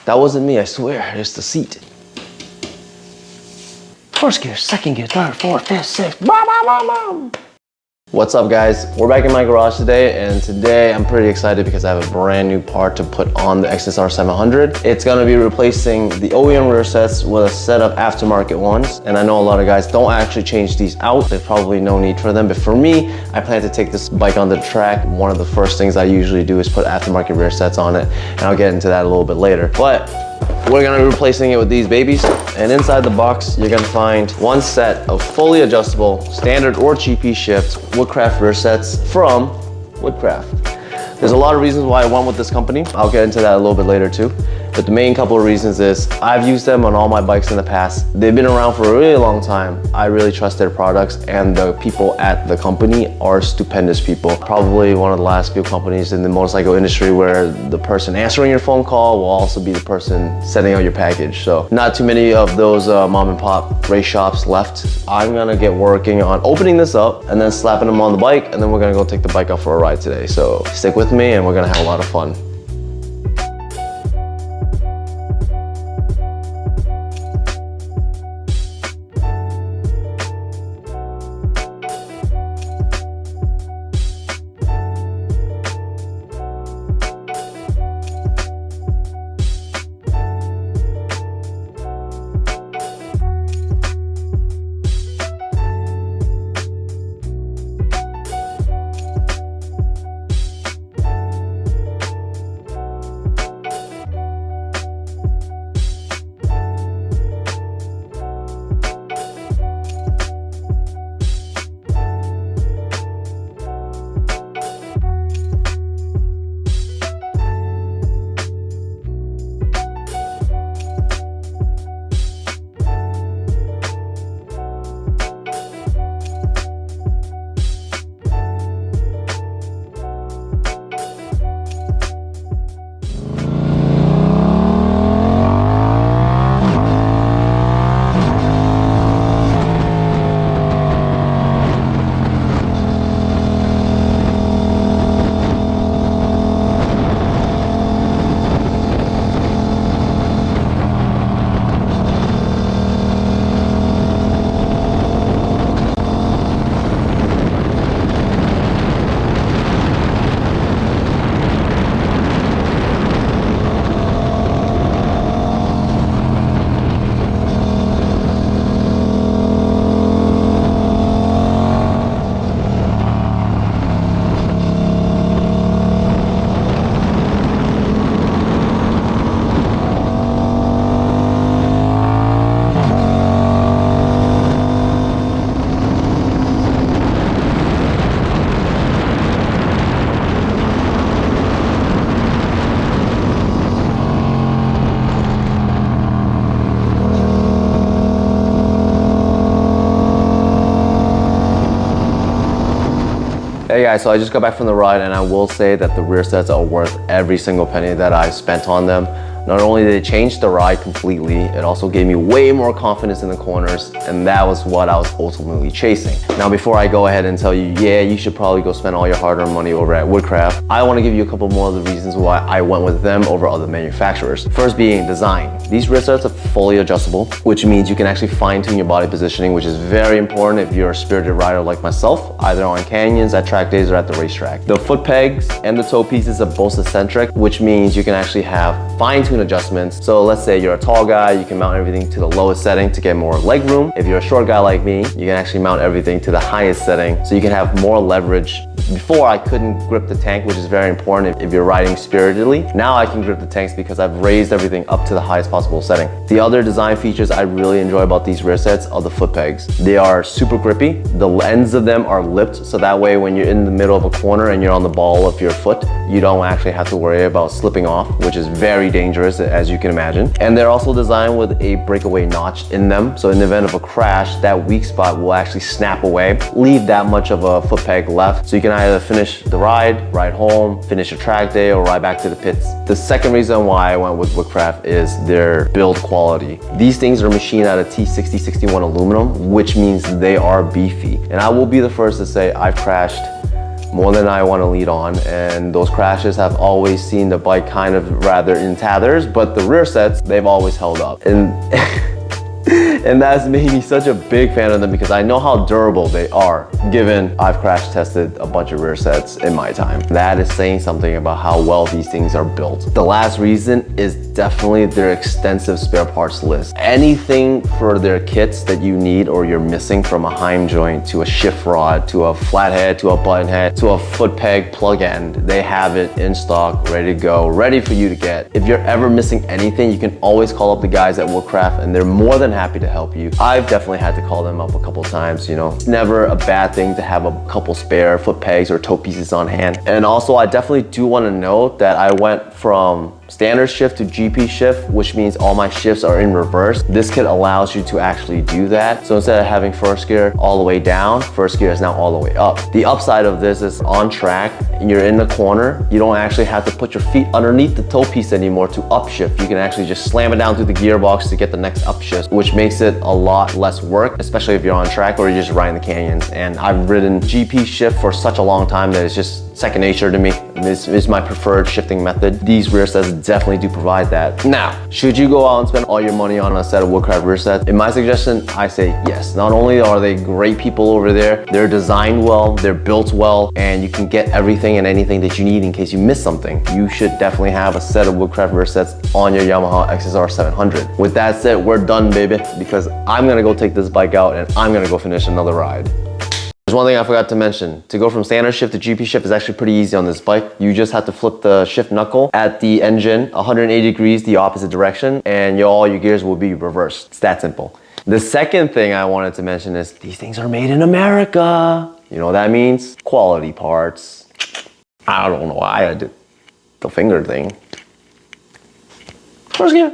That wasn't me, I swear. It's the seat. First gear, second gear, third, fourth, fifth, sixth. Bam, bam, bam, bam. What's up, guys? We're back in my garage today, and today I'm pretty excited because I have a brand new part to put on the XSR 700. It's gonna be replacing the OEM rear sets with a set of aftermarket ones. And I know a lot of guys don't actually change these out. There's probably no need for them, but for me, I plan to take this bike on the track. One of the first things I usually do is put aftermarket rear sets on it, and I'll get into that a little bit later. But we're gonna be replacing it with these babies. And inside the box, you're gonna find one set of fully adjustable, standard or GP shift Woodcraft rear sets from Woodcraft. There's a lot of reasons why I went with this company. I'll get into that a little bit later too. But the main couple of reasons is I've used them on all my bikes in the past. They've been around for a really long time. I really trust their products, and the people at the company are stupendous people. Probably one of the last few companies in the motorcycle industry where the person answering your phone call will also be the person sending out your package. So not too many of those mom and pop race shops left. I'm gonna get working on opening this up and then slapping them on the bike, and then we're gonna go take the bike out for a ride today. So stick with me and we're gonna have a lot of fun. Hey guys, so I just got back from the ride, and I will say that the rear sets are worth every single penny that I spent on them. Not only did it change the ride completely, it also gave me way more confidence in the corners, and that was what I was ultimately chasing. Now, before I go ahead and tell you, yeah, you should probably go spend all your hard-earned money over at Woodcraft, I want to give you a couple more of the reasons why I went with them over other manufacturers. First being design. These rear sets are fully adjustable, which means you can actually fine-tune your body positioning, which is very important if you're a spirited rider like myself, either on canyons, at track days, or at the racetrack. The foot pegs and the toe pieces are both eccentric, which means you can actually have fine-tuned adjustments. So let's say you're a tall guy, you can mount everything to the lowest setting to get more leg room. If you're a short guy like me, you can actually mount everything to the highest setting so you can have more leverage. Before, I couldn't grip the tank, which is very important if you're riding spiritedly. Now I can grip the tanks because I've raised everything up to the highest possible setting. The other design features I really enjoy about these rear sets are the foot pegs. They are super grippy. The ends of them are lipped, so that way when you're in the middle of a corner and you're on the ball of your foot, you don't actually have to worry about slipping off, which is very dangerous, as you can imagine. And they're also designed with a breakaway notch in them, so in the event of a crash, that weak spot will actually snap away, leave that much of a foot peg left, so you can either finish the ride home, finish a track day, or ride back to the pits. The second reason why I went with Woodcraft is their build quality. These things are machined out of T6061 aluminum, which means they are beefy. And I will be the first to say I've crashed more than I want to lead on, and those crashes have always seen the bike kind of rather in tatters, but the rear sets, they've always held up. And and that's made me such a big fan of them because I know how durable they are, given I've crash tested a bunch of rear sets in my time. That is saying something about how well these things are built. The last reason is definitely their extensive spare parts list. Anything for their kits that you need or you're missing, from a Heim joint to a shift rod to a flathead to a button head to a foot peg plug end, they have it in stock, ready to go, ready for you to get. If you're ever missing anything, you can always call up the guys at Woodcraft and they're more than happy to help you. I've definitely had to call them up a couple times, you know. It's never a bad thing to have a couple spare foot pegs or toe pieces on hand. And also, I definitely do want to note that I went from standard shift to GP shift, which means all my shifts are in reverse. This kit allows you to actually do that. So instead of having first gear all the way down, first gear is now all the way up. The upside of this is on track, and you're in the corner, you don't actually have to put your feet underneath the toe piece anymore to upshift. You can actually just slam it down through the gearbox to get the next upshift, which makes it a lot less work, especially if you're on track or you're just riding the canyons. And I've ridden GP shift for such a long time that it's just second nature to me. This is my preferred shifting method. These rear sets definitely do provide that. Now, should you go out and spend all your money on a set of Woodcraft rear sets? In my suggestion, I say yes. Not only are they great people over there, they're designed well, they're built well, and you can get everything and anything that you need in case you miss something. You should definitely have a set of Woodcraft rear sets on your Yamaha XSR 700. With that said, we're done, baby, because I'm gonna go take this bike out and I'm gonna go finish another ride. There's one thing I forgot to mention. To go from standard shift to GP shift is actually pretty easy on this bike. You just have to flip the shift knuckle at the engine 180 degrees the opposite direction, and all your gears will be reversed. It's that simple. The second thing I wanted to mention is these things are made in America. You know what that means? Quality parts. I don't know why I did the finger thing. First gear.